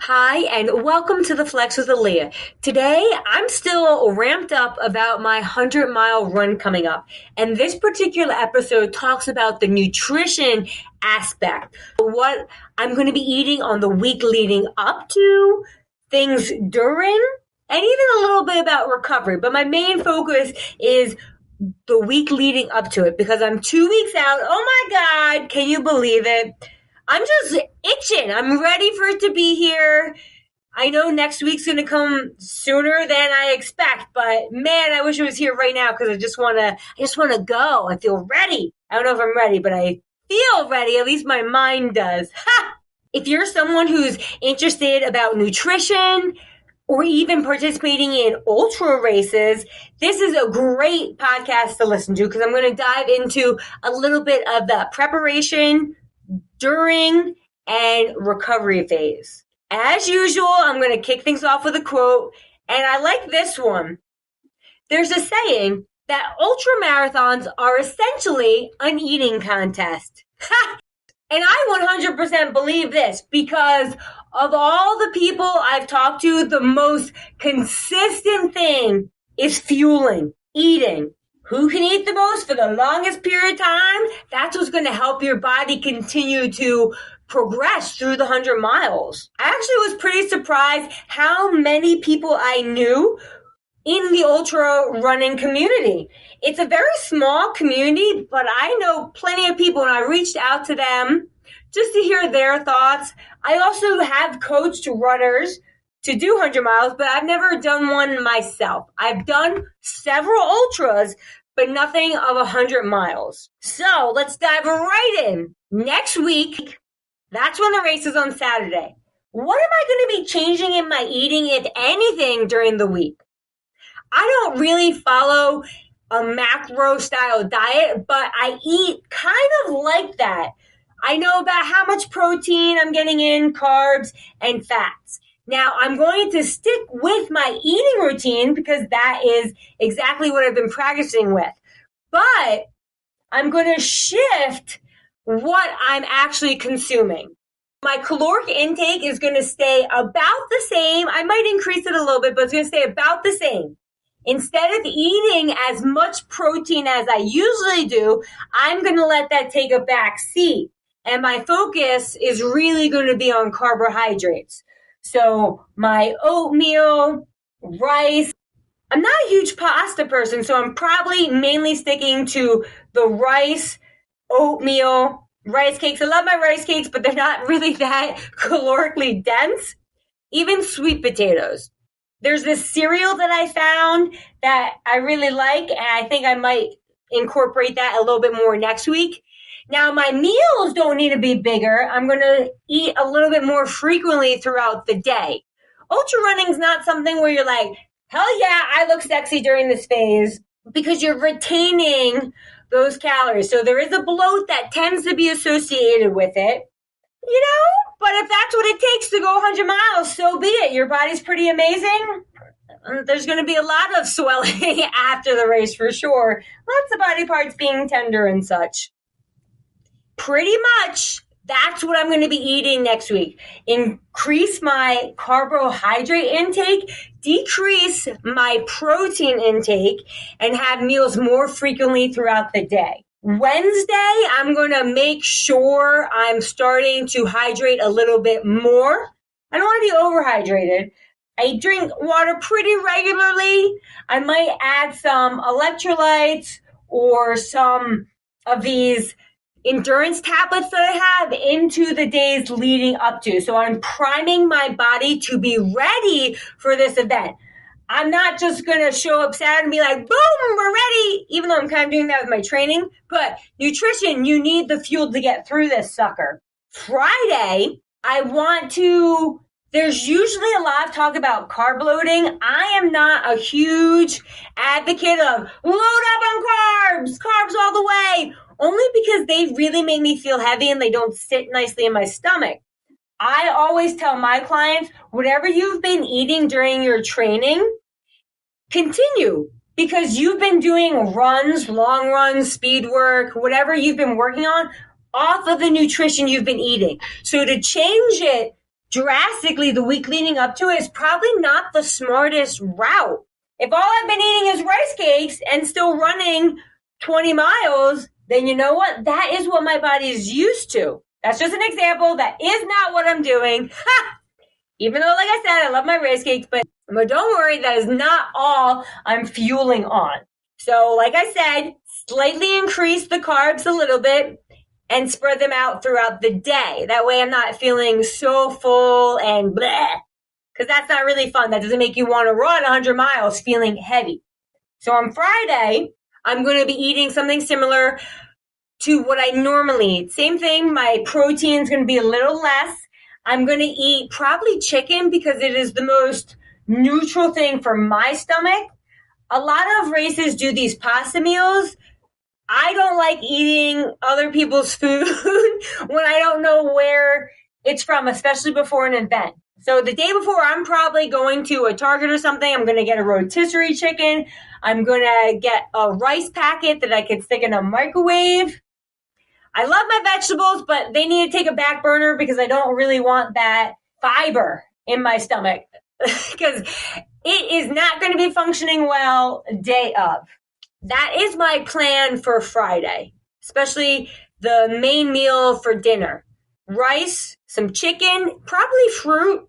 Hi, and welcome to the Flex with Aaliyah. Today, I'm still ramped up about my 100-mile run coming up. And this particular episode talks about the nutrition aspect, what I'm going to be eating on the week leading up to, things during, and even a little bit about recovery. But my main focus is the week leading up to it because I'm 2 weeks out. Oh my God, can you believe it? I'm just itching. I'm ready for it to be here. I know next week's going to come sooner than I expect, but man, I wish it was here right now because I just want to go. I feel ready. I don't know if I'm ready, but I feel ready. At least my mind does. Ha! If you're someone who's interested about nutrition or even participating in ultra races, this is a great podcast to listen to because I'm going to dive into a little bit of the preparation, during, and recovery phase. As usual, I'm going to kick things off with a quote, and I like this one. There's a saying that ultra marathons are essentially an eating contest. And I 100% believe this because of all the people I've talked to, the most consistent thing is fueling, eating. Who can eat the most for the longest period of time? That's what's going to help your body continue to progress through the 100 miles. I actually was pretty surprised how many people I knew in the ultra running community. It's a very small community, but I know plenty of people and I reached out to them just to hear their thoughts. I also have coached runners to do 100 miles, but I've never done one myself. I've done several ultras, but nothing of 100 miles. So let's dive right in. Next week, that's when the race is on Saturday. What am I going to be changing in my eating, if anything, during the week? I don't really follow a macro style diet, but I eat kind of like that. I know about how much protein I'm getting in, carbs, and fats. Now, I'm going to stick with my eating routine because that is exactly what I've been practicing with. But I'm going to shift what I'm actually consuming. My caloric intake is going to stay about the same. I might increase it a little bit, but it's going to stay about the same. Instead of eating as much protein as I usually do, I'm going to let that take a back seat. And my focus is really going to be on carbohydrates. So my oatmeal, rice. I'm not a huge pasta person, so I'm probably mainly sticking to the rice, oatmeal, rice cakes. I love my rice cakes, but they're not really that calorically dense. Even sweet potatoes. There's this cereal that I found that I really like, and I think I might incorporate that a little bit more next week. Now, my meals don't need to be bigger. I'm going to eat a little bit more frequently throughout the day. Ultra running is not something where you're like, hell yeah, I look sexy during this phase, because you're retaining those calories. So there is a bloat that tends to be associated with it, but if that's what it takes to go 100 miles, so be it. Your body's pretty amazing. There's going to be a lot of swelling after the race for sure. Lots of body parts being tender and such. Pretty much, that's what I'm going to be eating next week. Increase my carbohydrate intake, decrease my protein intake, and have meals more frequently throughout the day. Wednesday, I'm going to make sure I'm starting to hydrate a little bit more. I don't want to be overhydrated. I drink water pretty regularly. I might add some electrolytes or some of these endurance tablets that I have into the days leading up to. So I'm priming my body to be ready for this event. I'm not just going to show up Saturday and be like, boom, we're ready, even though I'm kind of doing that with my training. But nutrition, you need the fuel to get through this sucker. Friday, there's usually a lot of talk about carb loading. I am not a huge advocate of load up on carbs all the way, only because they really make me feel heavy and they don't sit nicely in my stomach. I always tell my clients, whatever you've been eating during your training, continue, because you've been doing runs, long runs, speed work, whatever you've been working on, off of the nutrition you've been eating. So to change it drastically the week leading up to it is probably not the smartest route. If all I've been eating is rice cakes and still running 20 miles, then you know what? That is what my body is used to. That's just an example. That is not what I'm doing. Even though, like I said, I love my rice cakes, but don't worry, that is not all I'm fueling on. So, like I said, slightly increase the carbs a little bit and spread them out throughout the day. That way I'm not feeling so full and bleh, because that's not really fun. That doesn't make you want to run 100 miles feeling heavy. So on Friday, I'm going to be eating something similar to what I normally eat. Same thing, my protein is going to be a little less. I'm going to eat probably chicken because it is the most neutral thing for my stomach. A lot of races do these pasta meals. I don't like eating other people's food when I don't know where it's from, especially before an event. So the day before, I'm probably going to a Target or something. I'm going to get a rotisserie chicken. I'm going to get a rice packet that I can stick in a microwave. I love my vegetables, but they need to take a back burner because I don't really want that fiber in my stomach because it is not going to be functioning well day of. That is my plan for Friday, especially the main meal for dinner. Rice, some chicken, probably fruit.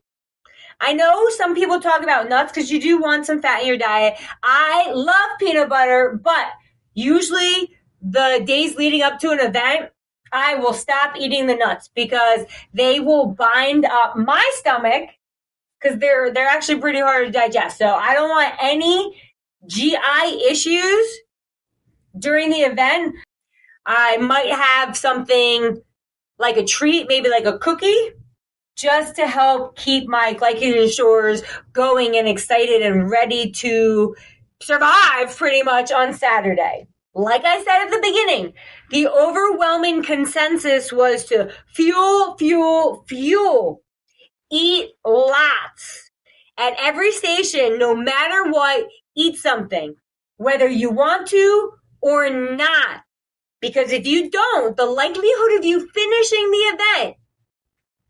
I know some people talk about nuts because you do want some fat in your diet. I love peanut butter, but usually the days leading up to an event, I will stop eating the nuts because they will bind up my stomach because they're actually pretty hard to digest. So I don't want any GI issues during the event. I might have something like a treat, maybe like a cookie, just to help keep my glycogen stores going and excited and ready to survive pretty much on Saturday. Like I said at the beginning, the overwhelming consensus was to fuel, fuel, fuel. Eat lots. At every station, no matter what, eat something, whether you want to or not. Because if you don't, the likelihood of you finishing the event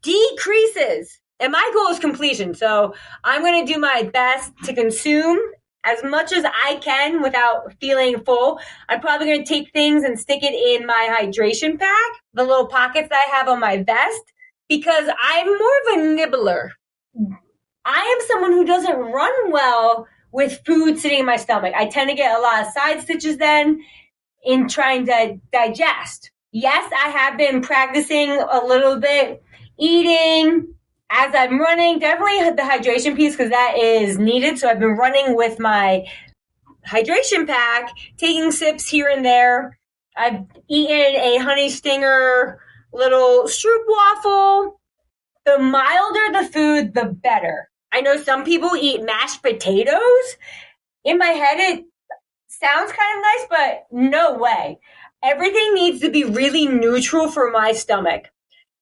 decreases. And my goal is completion. So I'm going to do my best to consume as much as I can without feeling full. I'm probably going to take things and stick it in my hydration pack, the little pockets that I have on my vest, because I'm more of a nibbler. I am someone who doesn't run well with food sitting in my stomach. I tend to get a lot of side stitches then in trying to digest. Yes, I have been practicing a little bit eating as I'm running. Definitely the hydration piece because that is needed. So I've been running with my hydration pack, taking sips here and there. I've eaten a honey stinger little stroop waffle. The milder the food, the better. I know some people eat mashed potatoes. In my head, it sounds kind of nice, but no way. Everything needs to be really neutral for my stomach.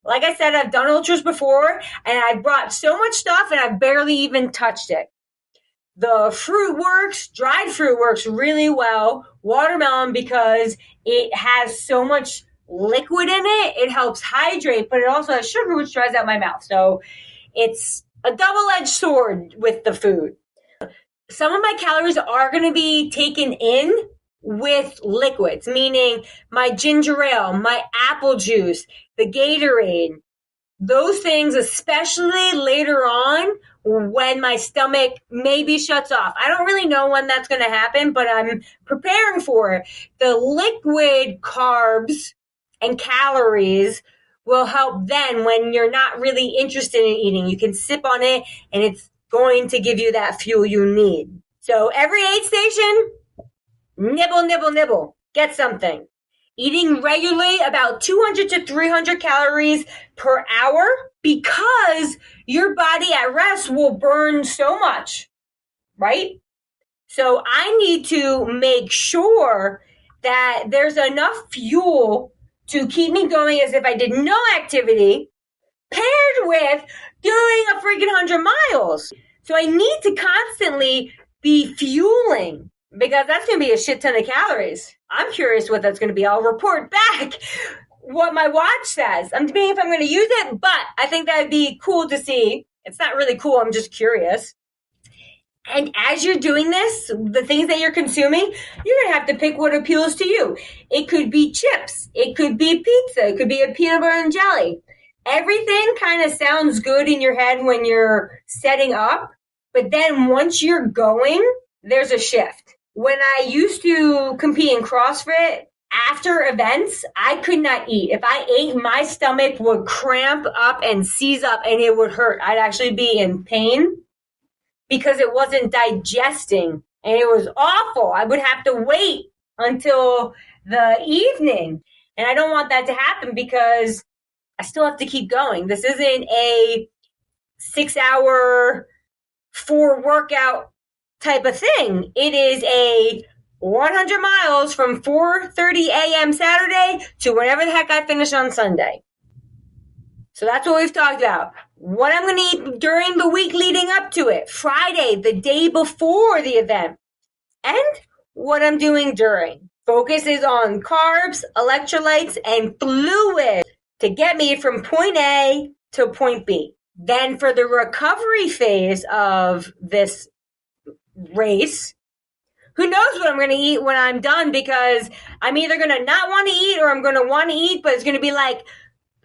Like I said, I've done ultras before, and I've brought so much stuff, and I've barely even touched it. The fruit works, dried fruit works really well. Watermelon, because it has so much liquid in it, it helps hydrate, but it also has sugar, which dries out my mouth. So it's a double-edged sword with the food. Some of my calories are going to be taken in with liquids, meaning my ginger ale, my apple juice, the Gatorade, those things, especially later on when my stomach maybe shuts off. I don't really know when that's going to happen, but I'm preparing for it. The liquid carbs and calories will help then when you're not really interested in eating. You can sip on it and it's going to give you that fuel you need. So every aid station, nibble, nibble, nibble. Get something. Eating regularly about 200 to 300 calories per hour because your body at rest will burn so much, right? So I need to make sure that there's enough fuel to keep me going as if I did no activity, paired with doing a freaking 100 miles. So I need to constantly be fueling because that's going to be a shit ton of calories. I'm curious what that's going to be. I'll report back what my watch says. I'm debating if I'm going to use it, but I think that would be cool to see. It's not really cool. I'm just curious. And as you're doing this, the things that you're consuming, you're going to have to pick what appeals to you. It could be chips. It could be pizza. It could be a peanut butter and jelly. Everything kind of sounds good in your head when you're setting up. But then once you're going, there's a shift. When I used to compete in CrossFit, after events, I could not eat. If I ate, my stomach would cramp up and seize up and it would hurt. I'd actually be in pain because it wasn't digesting and it was awful. I would have to wait until the evening. And I don't want that to happen because I still have to keep going. This isn't a 6-hour 4 workout type of thing. It is a 100 miles from 4:30 a.m. Saturday to whenever the heck I finish on Sunday. So that's what we've talked about. What I'm going to eat during the week leading up to it. Friday, the day before the event. And what I'm doing during. Focus is on carbs, electrolytes, and fluid to get me from point A to point B. Then for the recovery phase of this race, who knows what I'm going to eat when I'm done, because I'm either going to not want to eat or I'm going to want to eat, but it's going to be like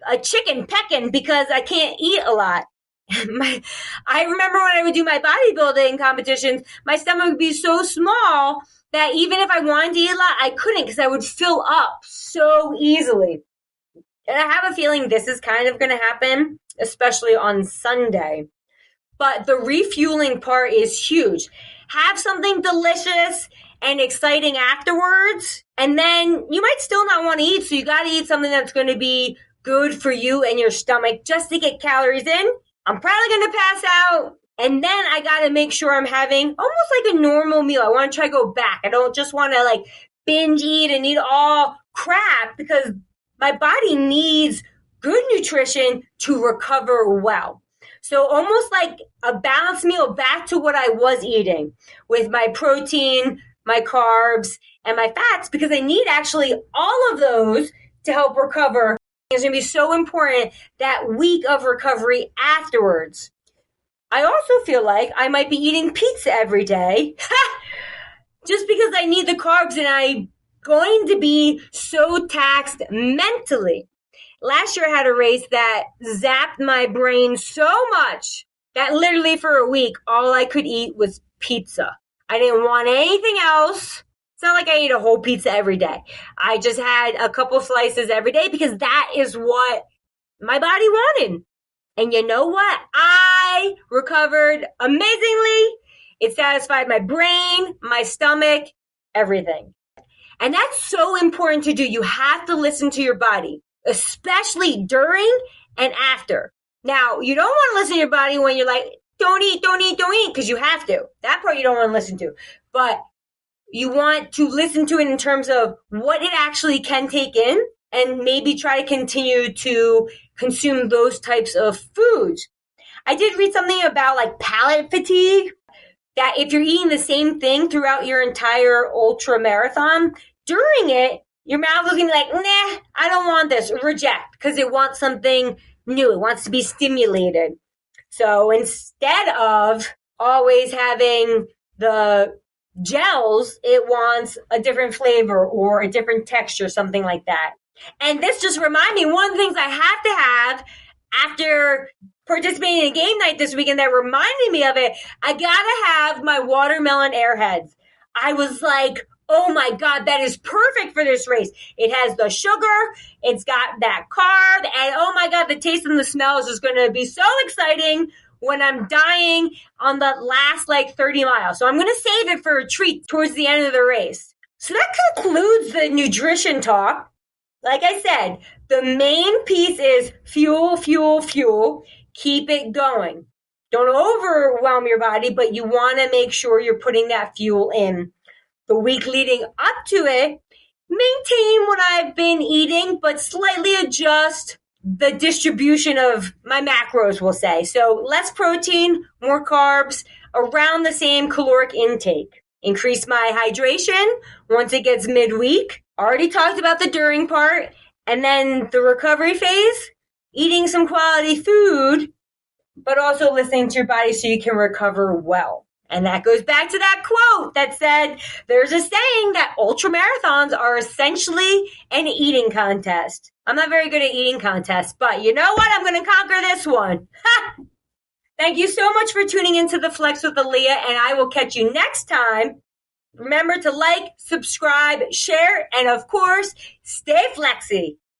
a chicken pecking because I can't eat a lot. I remember when I would do my bodybuilding competitions, my stomach would be so small that even if I wanted to eat a lot, I couldn't because I would fill up so easily. And I have a feeling this is kind of going to happen, especially on Sunday. But the refueling part is huge. Have something delicious and exciting afterwards, and then you might still not want to eat, so you got to eat something that's going to be good for you and your stomach just to get calories in. I'm probably going to pass out, and then I got to make sure I'm having almost like a normal meal. I want to try to go back. I don't just want to like binge eat and eat all crap because my body needs good nutrition to recover well. So almost like a balanced meal back to what I was eating with my protein, my carbs, and my fats, because I need actually all of those to help recover. It's going to be so important that week of recovery afterwards. I also feel like I might be eating pizza every day just because I need the carbs and I'm going to be so taxed mentally. Last year I had a race that zapped my brain so much that literally for a week, all I could eat was pizza. I didn't want anything else. It's not like I ate a whole pizza every day. I just had a couple slices every day because that is what my body wanted. And you know what? I recovered amazingly. It satisfied my brain, my stomach, everything. And that's so important to do. You have to listen to your body, especially during and after. Now, you don't want to listen to your body when you're like, don't eat, because you have to. That part you don't want to listen to. But you want to listen to it in terms of what it actually can take in and maybe try to continue to consume those types of foods. I did read something about like palate fatigue, that if you're eating the same thing throughout your entire ultra marathon, during it, your mouth is going to be like, nah, I don't want this, reject, because it wants something new. It wants to be stimulated. So instead of always having the gels, it wants a different flavor or a different texture, something like that. And this just reminded me, one of the things I have to have after participating in game night this weekend that reminded me of it, I gotta have my watermelon airheads. I was like, oh my God, that is perfect for this race. It has the sugar, it's got that carb, and oh my God, the taste and the smell is just gonna be so exciting when I'm dying on the last like 30 miles. So I'm gonna save it for a treat towards the end of the race. So that concludes the nutrition talk. Like I said, the main piece is fuel, fuel, fuel. Keep it going. Don't overwhelm your body, but you want to make sure you're putting that fuel in. The week leading up to it, maintain what I've been eating, but slightly adjust the distribution of my macros, we'll say. So less protein, more carbs, around the same caloric intake. Increase my hydration once it gets midweek. Already talked about the during part. And then the recovery phase, eating some quality food, but also listening to your body so you can recover well. And that goes back to that quote that said, there's a saying that ultra marathons are essentially an eating contest. I'm not very good at eating contests, but you know what? I'm going to conquer this one. Ha! Thank you so much for tuning into the Flex with Aaliyah, and I will catch you next time. Remember to like, subscribe, share, and of course, stay flexy.